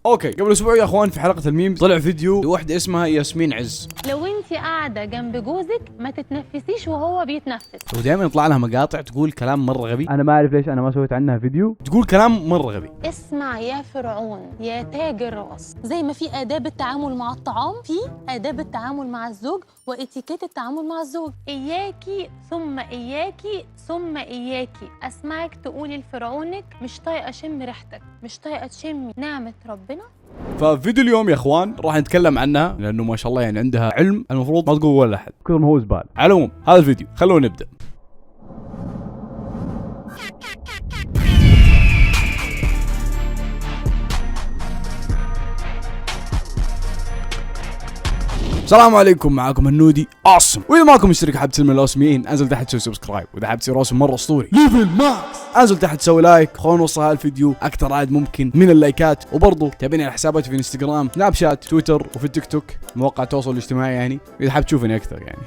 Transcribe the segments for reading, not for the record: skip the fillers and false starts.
اوكي، قبل اسبوع يا اخوان في حلقه الميم طلع فيديو لوحده اسمها ياسمين عز. لو انت قاعده جنب جوزك ما تتنفسيش وهو بيتنفس. ودائما يطلع لها مقاطع تقول كلام مره غبي، انا ما اعرف ليش انا ما سويت عنها فيديو، تقول كلام مره غبي. اسمع يا فرعون يا تاج الراس، زي ما في آداب التعامل مع الطعام، في آداب التعامل مع الزوج واتيكيت التعامل مع الزوج. إياكي ثم إياكي ثم إياكي أسمعك تقولي لفرعونك مش طايقة أشم ريحتك، مش طايقة تشمي نعمة ربنا. ففيديو اليوم يا اخوان راح نتكلم عنها لانه ما شاء الله يعني عندها علم المفروض ما تقول ولا احد، كثر ما هو زبال. على العموم هذا الفيديو خلونا نبدا. السلام عليكم، معاكم النودي awesome. واذا ماكم مشترك حاب تسلم الاوسميين انزل تحت تسوي سبسكرايب، واذا حاب تصير اوسم مره اسطوري ليفل ماكس انزل تحت تسوي لايك. خلونا نوصل هذا الفيديو اكثر عدد ممكن من اللايكات، وبرضه تابعني على حساباتي في انستغرام، سناب شات، تويتر وفي التيك توك، مواقع التواصل الاجتماعي يعني اذا حاب تشوفني اكثر يعني.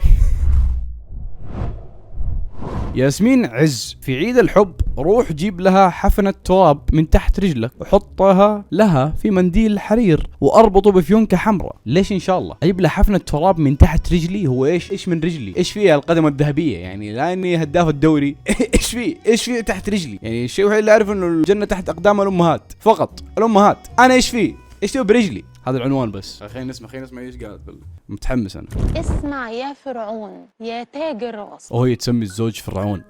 ياسمين عز في عيد الحب روح جيب لها حفنة تراب من تحت رجلك وحطها لها في منديل حرير واربطه بفيونكة حمراء. ليش ان شاء الله اجيب لها حفنة تراب من تحت رجلي؟ هو ايش من رجلي؟ ايش فيها القدم الذهبية يعني؟ لا اني هداف الدوري ايش فيه تحت رجلي؟ يعني الشيء الوحيد اللي اعرف انه الجنة تحت اقدام الامهات فقط، الامهات. انا ايش فيه برجلي؟ هذا العنوان بس. خلينا نسمع ايش قالت. متحمس انا. اسمع يا فرعون يا تاج الراس. وهي تسمي الزوج فرعون.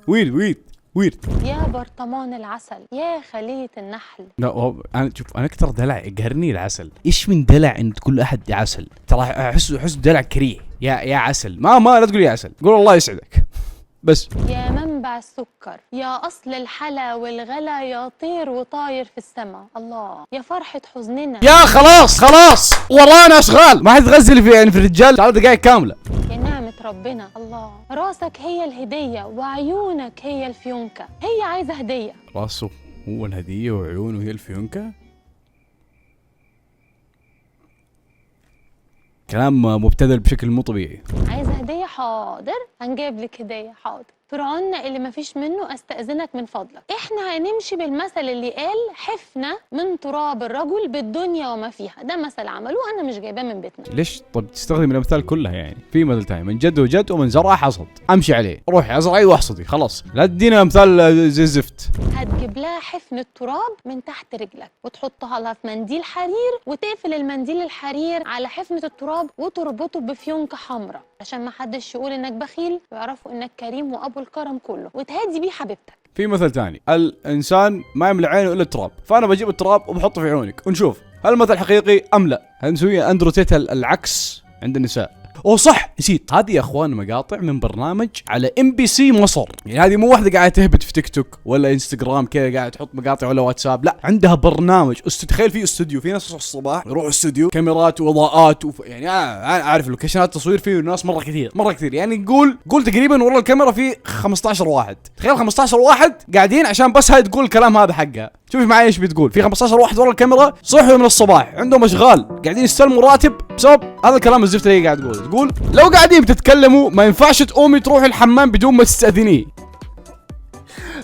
ويرد. يا برطمان العسل يا خلية النحل. لا انا شوف، انا اكثر دلع يقهرني العسل. ايش من دلع ان تقول احد يا عسل؟ ترى احس دلع كريه. يا عسل، ما لا تقول يا عسل، قول الله يسعدك بس. يا منبع السكر يا أصل الحلا والغلا يا طير وطاير في السماء. الله يا فرحة حزننا. يا خلاص ورانا اشغال، ما حد تغزل في يعني في الرجال 3 دقائق كامله. يا نعمة ربنا. الله راسك هي الهدية وعيونك هي الفيونكة. هي عايزة هدية. راسه هو الهديه وعيونه هي الفيونكه. كلام مبتذل بشكل مو طبيعي. عايزة هدية؟ حاضر هنجيب لك هدية، حاضر. فرعوننا اللي مفيش منه استأذنك من فضلك. احنا هنمشي بالمثل اللي قال حفنة من تراب الرجل بالدنيا وما فيها. ده مثل عملوه، انا مش جايباه من بيتنا. ليش طب تستخدم الامثال كلها؟ يعني في مثل ثاني، من جد وجد ومن زرع حصد، امشي عليه، روحي ازرعي واحصدي، خلاص لا تدينا امثال زي الزفت. هتجيب لها حفنة تراب من تحت رجلك وتحطها لها في منديل حرير وتقفل المنديل الحرير على حفنة التراب وتربطه بفيونكة حمراء عشان ما حدش يقول انك بخيل ويعرفوا انك كريم وابو الكرم كله، وتهدي بيه حبيبتك. في مثل ثاني، الانسان ما يملى عينه الا التراب، فانا بجيب التراب وبحطه في عيونك ونشوف هل المثل حقيقي ام لا. هنسوي اندروتيت العكس عند النساء. اوه صح نسيت، هذه يا اخوان مقاطع من برنامج على MBC مصر. يعني هذه مو واحده قاعده تهبط في تيك توك ولا انستغرام كذا قاعده تحط مقاطع ولا واتساب، لا عندها برنامج تخيل في استوديو، في ناس الصباح يروحوا استوديو، كاميرات واضاءات يعني انا اعرف لوكيشنات تصوير فيه ناس مره كثير يعني قول تقريبا ورا الكاميرا في 15 واحد. تخيل 15 واحد قاعدين عشان بس هاي تقول الكلام هذا حقها. شوفي معي ايش بتقول. في 15 واحد ورا الكاميرا صحوا من الصباح عندهم اشغال قاعدين يستلموا راتب بسبب هذا الكلام الزفت اللي قاعد تقول لو قاعدين بتتكلموا ما ينفعش تقومي تروحي الحمام بدون ما تستأذنيه.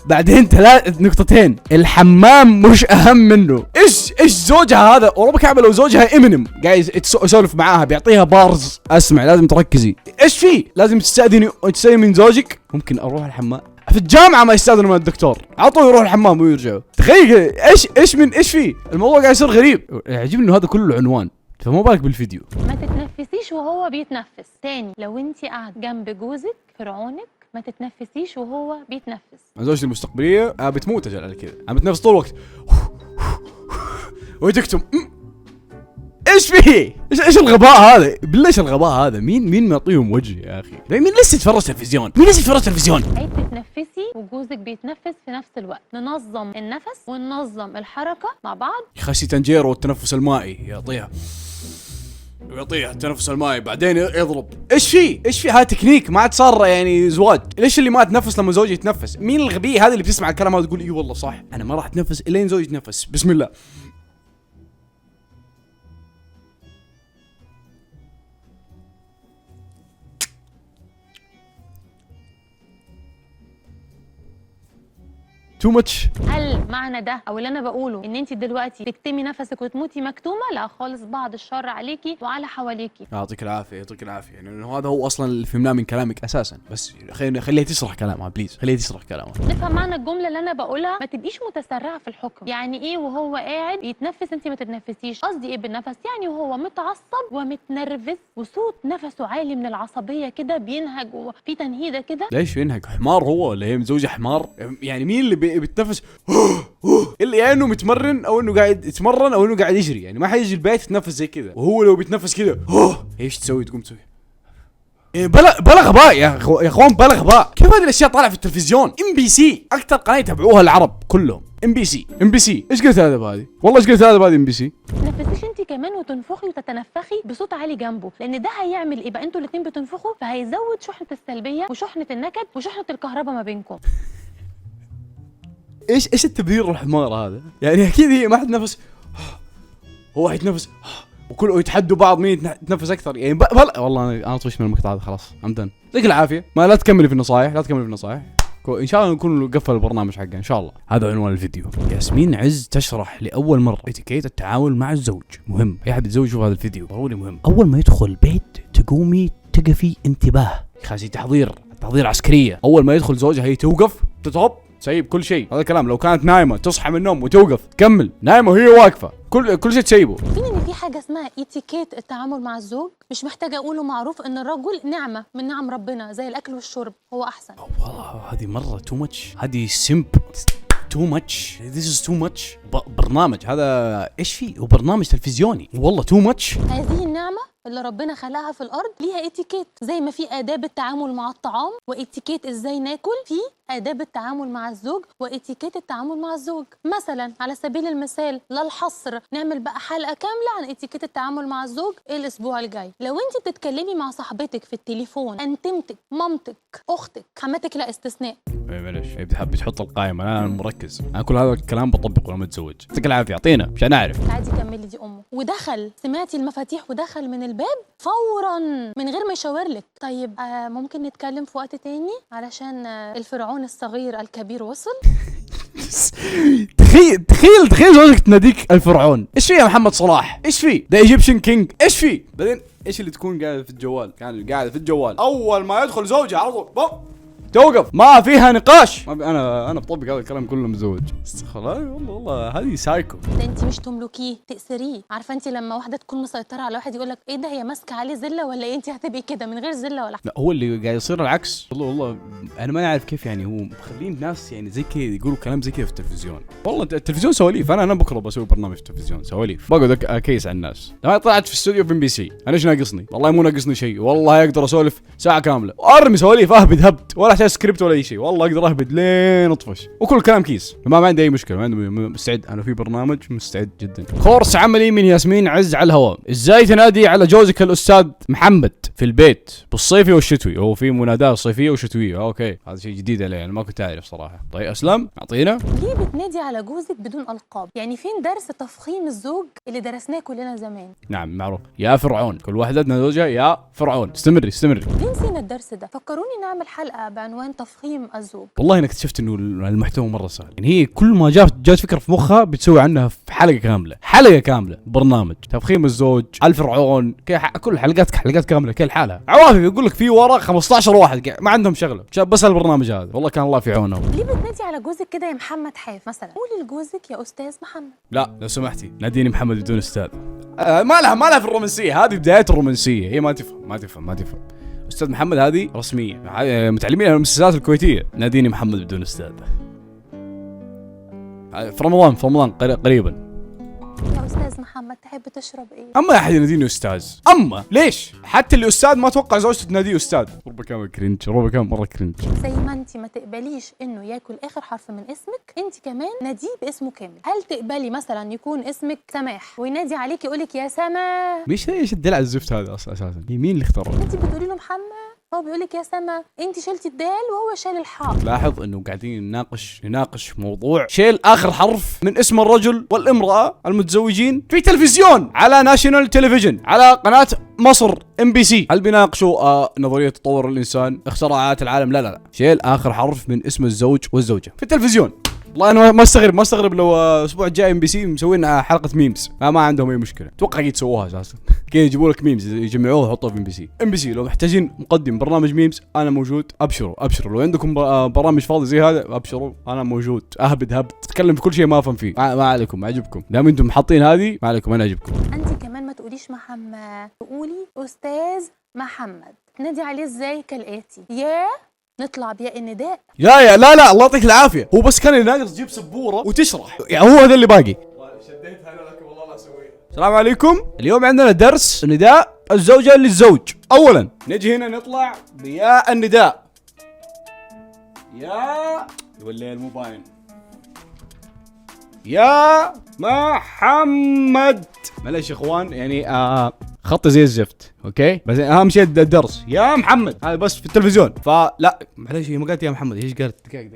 بعدين 3 نقطتين، الحمام مش اهم منه. ايش زوجها هذا ورب كعبه لو زوجها امينيم قاعد يسولف معاها بيعطيها بارز. اسمع لازم تركزي، ايش في؟ لازم تستأذني من زوجك. ممكن اروح الحمام في الجامعه ما يستأذنوا من الدكتور، عطوا يروح الحمام ويرجعوا. تخيل ايش في الموضوع قاعد يصير غريب. يعجبني انه هذا كله عنوان، فما بالك بالفيديو. ما تتنفسيش وهو بيتنفس. تاني، لو انت قاعد جنب جوزك فرعونك ما تتنفسيش وهو بيتنفس. زوجتي المستقبليه بتموت اجل على كذا، انا بتنفس طول الوقت وهي تكتم. ايش فيه؟ ايش الغباء هذا؟ بالله ايش الغباء هذا؟ مين معطيهم وجه يا اخي؟ مين لسه يتفرج تلفزيون؟ هي تتنفسي وجوزك بيتنفس في نفس الوقت. ننظم النفس وننظم الحركه مع بعض. يخسي تنجيرو والتنفس المائي يعطيها التنفس المائي بعدين يضرب. ايش في هاي تكنيك ما عاد صار يعني زواج. ليش اللي ما اتنفس لما زوجي يتنفس؟ مين الغبي هذا اللي بتسمع الكلام هذا تقول اي والله صح انا ما راح اتنفس الين زوجي يتنفس؟ بسم الله. تو ماتش. هل معنى ده او اللي انا بقوله ان انت دلوقتي تكتمي نفسك وتموتي مكتومه؟ لا خالص، بعد الشر عليكي وعلى حواليكي. يعطيك العافيه، يعطيك العافيه، يعني هذا هو اصلا اللي فهمناه من كلامك اساسا. بس خليها تشرح كلامها بليز، خليها تشرح كلامها. نفهم معنى الجمله اللي انا بقولها، ما تبقيش متسرعه في الحكم. يعني ايه وهو قاعد يتنفس انت ما تتنفسيش؟ قصدي ايه بالنفس؟ يعني وهو متعصب ومتنرفز وصوت نفسه عالي من العصبيه كده، بينهج وفي تنهيده كده. ليش ينهج؟ حمار هو ولا هي متزوجه حمار؟ يعني مين اللي بيتنفس اللي يا انه متمرن او انه قاعد يتمرن او انه قاعد يجري؟ يعني ما حيجي البيت يتنفس زي كذا. وهو لو بيتنفس كذا ايش تسوي؟ تقوم تسوي إيه؟ بلا غباء يا اخوان، بلا غباء. كيف هذه الاشياء طالعه في التلفزيون؟ MBC اكثر قناه يتابعوها العرب كلهم. MBC ايش قلت هذا بهذه؟ والله ايش قلت هذا بهذه MBC؟ تنفسيش انت كمان وتنفخي وتتنفخي بصوت عالي جنبه، لان ده هيعمل ايه بقى؟ انتوا الاثنين بتنفخوا، فهيزود شحنه السلبيه وشحنه النكد وشحنه الكهرباء ما بينكم. ايش التبرير الحمار هذا؟ يعني اكيد هي ما حتنفس، هو حيتنفس وكله يتحدوا بعض مين يتنفس اكثر. يعني بلا والله انا طفش من المقطع هذا خلاص. عمدا يعطيك العافيه. ما لا تكملي في النصائح، لا تكملي في النصائح. ان شاء الله نكون قفل البرنامج حقه ان شاء الله. هذا عنوان الفيديو. ياسمين عز تشرح لاول مره اتيكيت التعامل مع الزوج. مهم، اي احد يتزوج يشوف هذا الفيديو، ضروري مهم. اول ما يدخل البيت تقومي تقفي انتباه، خاصي تحضير عسكريه. اول ما يدخل زوجها هي توقف، تتوب، تسيب كل شيء. هذا الكلام لو كانت نايمه تصحى من النوم وتوقف تكمل نايمه وهي واقفه، كل شيء تسيبه. فين ان في حاجه اسمها اتيكيت التعامل مع الزوج؟ مش محتاجه اقوله، معروف ان الرجل نعمه من نعم ربنا، زي الاكل والشرب هو احسن. والله هذه مره تو ماتش، هذه سمب تو ماتش، ذيس از تو ماتش. برنامج هذا ايش فيه؟ وبرنامج تلفزيوني والله تو ماتش. هذه النعمه اللي ربنا خلقها في الارض ليها اتيكيت، زي ما في آداب التعامل مع الطعام واتيكيت ازاي ناكل، في آداب التعامل مع الزوج واتيكيت التعامل مع الزوج. مثلا على سبيل المثال لا الحصر، نعمل بقى حلقه كامله عن اتيكيت التعامل مع الزوج الاسبوع الجاي. لو انت بتتكلمي مع صاحبتك في التليفون، انتمتك، مامتك، اختك، حماتك لا استثناء. معلش بتحط القائمه، انا مركز، انا كل هذا الكلام بطبقه لما اتزوج. يعطيك العافيه، اعطينا مشان نعرف. عادي كملي، دي امه. ودخل سمعتي المفاتيح ودخل من الباب فورا من غير ما يشاور لك. طيب ممكن نتكلم في وقت تاني علشان الفرعون الصغير الكبير وصل. تخيل زوجك تناديك الفرعون. ايش فيه يا محمد صلاح؟ ايش فيه؟ ذا ايجيبشن كينج، ايش فيه؟ بعدين ايش اللي تكون قاعده في الجوال؟ كان قاعده في الجوال، اول ما يدخل زوجها على طول توقف، ما فيها نقاش. انا بطبق هذا الكلام كله متزوج. خلاص والله هذه سايكو. ده انت مش تملكيه، تأسريه. عارفه انت لما واحده تكون مسيطره على واحد يقول لك ايه ده، هي ماسكه عليه زله ولا ايه؟ انت هتبقي كده من غير زله ولا لا، هو اللي قاعد يصير العكس. والله انا ما اعرف كيف، يعني هو مخلين الناس يعني زي كذا يقولوا كلام زي كذا في التلفزيون. والله التلفزيون سواليف. انا بكره بسوي برنامج في التلفزيون سواليف، بقعد اكيس على الناس. لما طلعت في استوديو في MBC انا ايش ناقصني؟ والله مو ناقصني شيء، والله اقدر اسولف ساعه كامله وارمي سواليف، اهبد هبد ولا احتاج سكريبت ولا اي شيء. والله اقدر اهبد لين اطفش وكل كلام كيس. ما عندي اي مشكله، ما عندي، مستعد انا في برنامج، مستعد جدا. كورس عملي من ياسمين عز على الهواء. ازاي تنادي على جوزك الاستاذ محمد في البيت بالصيفي والشتوي؟ هو في مناداه صيفيه وشتويه. اوكي، هذا شيء جديد علي، انا ما كنت اعرف صراحه. طيب اسلم اعطينا. ليه بتنادي على جوزك بدون القاب؟ يعني فين درس تفخيم الزوج اللي درسناه كلنا زمان؟ نعم معروف، يا فرعون، كل واحده تنادي زوجها يا فرعون. استمري. ليه نسينا الدرس ده؟ فكروني نعمل حلقه بعنوان تفخيم الزوج. والله انا اكتشفت انه المحتوى مره سهل. يعني هي كل ما جات فكره في مخها بتسوي عنها في حلقه كامله برنامج تفخيم الزوج، الفرعون، كل حلقات كامله كل حالها. عوافي يقول لك في ورا 15 واحد ما عندهم شغله بس البرنامج هذا. والله كان الله في عونهم. ليه بتنادي على جوزك كده يا محمد حاف مثلا؟ قولي لجوزك يا استاذ محمد. لا لو سمحتي ناديني محمد بدون استاذ. ما لها في الرومانسيه، هذه بدايه الرومانسيه. هي ما تفهم. استاذ محمد هذه رسميه، متعلمين المؤسسات الكويتيه. ناديني محمد بدون استاذ. في رمضان قريبا. يا استاذ محمد تحب تشرب ايه؟ اما احد يناديني استاذ، اما ليش؟ حتى اللي استاذ ما اتوقع زوجته تناديه استاذ. ربما كان مره كرنج. زي ما انت ما تقبليش انه ياكل اخر حرف من اسمك، انت كمان ناديه باسمه كامل. هل تقبلي مثلا يكون اسمك سماح وينادي عليك يقولك يا سما؟ مش ايش الدلع الزفت هذا اساسا؟ مين اللي اختاره؟ انت بتقولي له محمد، هو بيقولك يا سما، انت شلتي الدال وهو شال الحاء. لاحظ انه قاعدين نناقش موضوع شيل اخر حرف من اسم الرجل والامراه المتزوجين في تلفزيون على ناشونال تلفزيون على قناه مصر MBC. هل بيناقشوا نظريه تطور الانسان، اختراعات العالم؟ لا شيل اخر حرف من اسم الزوج والزوجه في التلفزيون. والله انا ما استغرب لو الاسبوع الجاي ام بي سي مسوين حلقه ميمز، ما عندهم اي مشكله، اتوقع قد سووها اساسا. كذا يجيبوا لك ميمز يجمعوها ويحطوها في ام بي سي. ام بي سي لو محتاجين مقدم برنامج ميمز انا موجود، ابشروا لو عندكم برامج فاضي زي هذا ابشروا انا موجود، اهبد اتكلم في كل شيء ما افهم فيه، ما عليكم عجبكم، دام انتم حاطين هذه ما عليكم انا اعجبكم. انت كمان ما تقوليش محمد، تقولي استاذ محمد. تنادي عليه ازاي؟ كالاتي: يا، نطلع بياء النداء. يا لا الله يعطيك العافيه، هو بس كان اللي ناقص تجيب سبوره وتشرح، يعني هو هذا اللي باقي. شديتها انا لكن والله لا اسويها. السلام عليكم، اليوم عندنا درس نداء الزوجه للزوج. اولا نجي هنا نطلع بياء النداء. يا والليل مو باين. يا محمد. معليش يا اخوان يعني خطي زي الزفت، اوكي؟ بس اهم شيء الدرس يا محمد، هذا بس في التلفزيون، فلا معليش هي ما قالت يا محمد، ايش قالت؟ دقيقة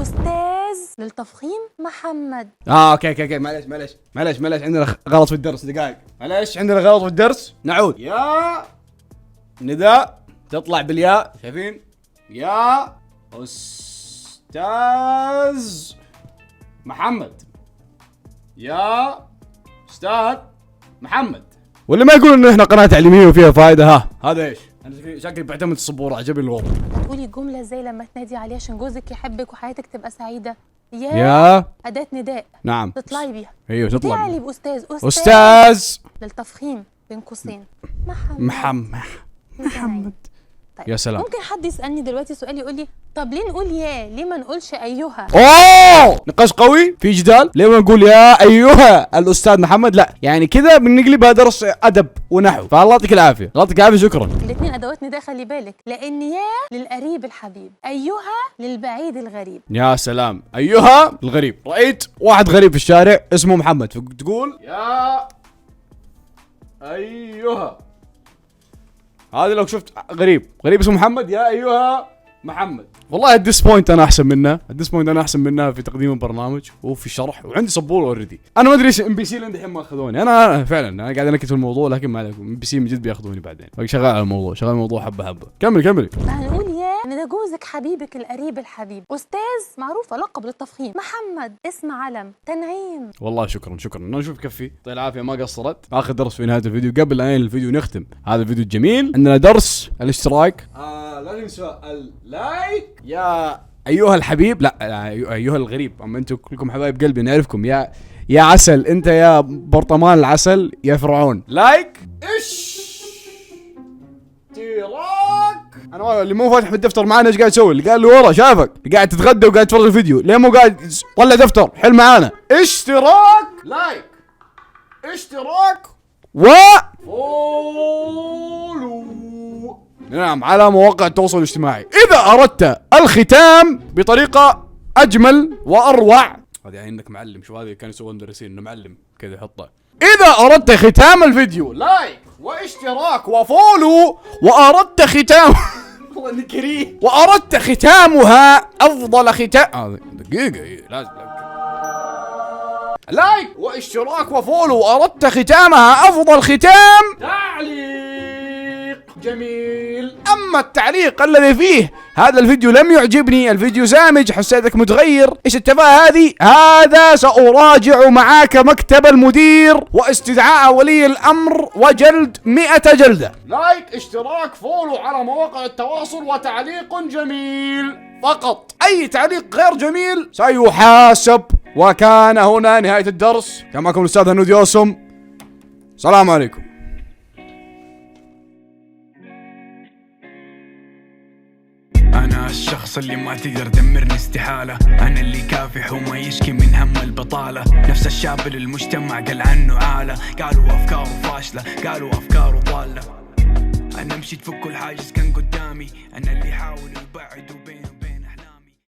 استاذ للتفخيم محمد. اوكي معليش عندنا غلط في الدرس، دقائق معليش عندنا غلط في الدرس، نعود. يا نداء تطلع بالياء، شايفين؟ يا استاذ محمد، يا استاذ محمد. واللي ما يقول انه احنا قناه تعليميه وفيها فائده، هذا ايش؟ انا شكلي بعتمد السبوره، عجبني الوضع. هتقولي جمله ازاي لما تنادي عليه عشان جوزك يحبك وحياتك تبقى سعيده؟ يا اداه نداء، نعم تطلعي بيها. ايوه تطلع تعالي باستاذ. استاذ للتفخيم بين قوسين محمد. طيب. يا سلام. ممكن حد يسالني دلوقتي سؤال يقول لي طب ليه نقول يا؟ ليه ما نقولش ايها؟ اوه نقاش قوي، في جدال، ليه ما نقول يا ايها الاستاذ محمد؟ لا يعني كذا بنقلبها درس ادب ونحو، فالله يعطيك العافيه، الله يعطيك العافيه، شكرا. الاثنين ادوات نداء، خلي بالك، لان يا للقريب الحبيب، ايها للبعيد الغريب. يا سلام، ايها الغريب. رايت واحد غريب في الشارع اسمه محمد، تقول يا ايها، هذا لو شفت غريب اسمه محمد، يا ايها محمد. والله الديس بوينت انا احسن منها في تقديم البرنامج وفي الشرح، وعندي سبوره اوريدي. انا ما ادري ايش ام بي سي لين دحين ما اخذوني، انا فعلا انا قاعد انكت في الموضوع، لكن ما عليكم، ام بي سي من جد بياخذوني بعدين، شغال على الموضوع حبه. كملي. فهنقول يا ان ده جوزك حبيبك القريب الحبيب. استاذ معروفه، لقب للتفخيم. محمد اسم علم، تنعيم. والله شكرا انا اشوف كفي، يعطيك العافيه ما قصرت. اخر درس في نهايه الفيديو، قبل ان الفيديو نختم هذا الفيديو الجميل، عندنا درس الاشتراك. لا تنسوا اللايك. يا ايها الحبيب، لا ايها الغريب، اما انتم كلكم حبايب قلبي نعرفكم. يا عسل، انت يا برطمان العسل، يا فرعون. لايك اشتراك. انا اللي مو فاتح بالدفتر معانا ايش قاعد يسوي؟ اللي قاعد اللي ورا شافك، اللي قاعد تتغدى وقاعد تفرج الفيديو، ليه مو قاعد طلع دفتر حل معانا؟ اشتراك، لايك، اشتراك فولو. نعم، على مواقع التواصل الاجتماعي. إذا أردت الختام بطريقة أجمل وأروع، هذا يعني إنك معلم، شو هذا كانوا يسوون مدرسين إنه معلم كذا يحطه. إذا أردت ختام الفيديو لايك واشتراك وفولو، وأردت ختام والله إني كريه، وأردت ختامها أفضل ختام. دقيقة لازم لايك واشتراك وفولو، وأردت ختامها أفضل ختام تعليق جميل. أما التعليق الذي فيه هذا الفيديو لم يعجبني، الفيديو سامج، حسيتك متغير، ايش التفاهة هذه؟ هذا سأراجع معاك مكتب المدير واستدعاء ولي الأمر وجلد 100 جلدة. لايك، اشتراك، فولو على مواقع التواصل، وتعليق جميل فقط. أي تعليق غير جميل سيحاسب. وكان هنا نهاية الدرس. كان معكم الأستاذ هنود يوسم، السلام عليكم. أنا الشخص اللي ما تقدر تدمرني استحالة، أنا اللي كافح وما يشكي من هم البطالة، نفس الشاب اللي المجتمع قال عنه عالة، قالوا أفكاره فاشلة، قالوا أفكاره ضالة. أنا مشيت فوق كل حاجز كان قدامي، أنا اللي حاول يبعد بين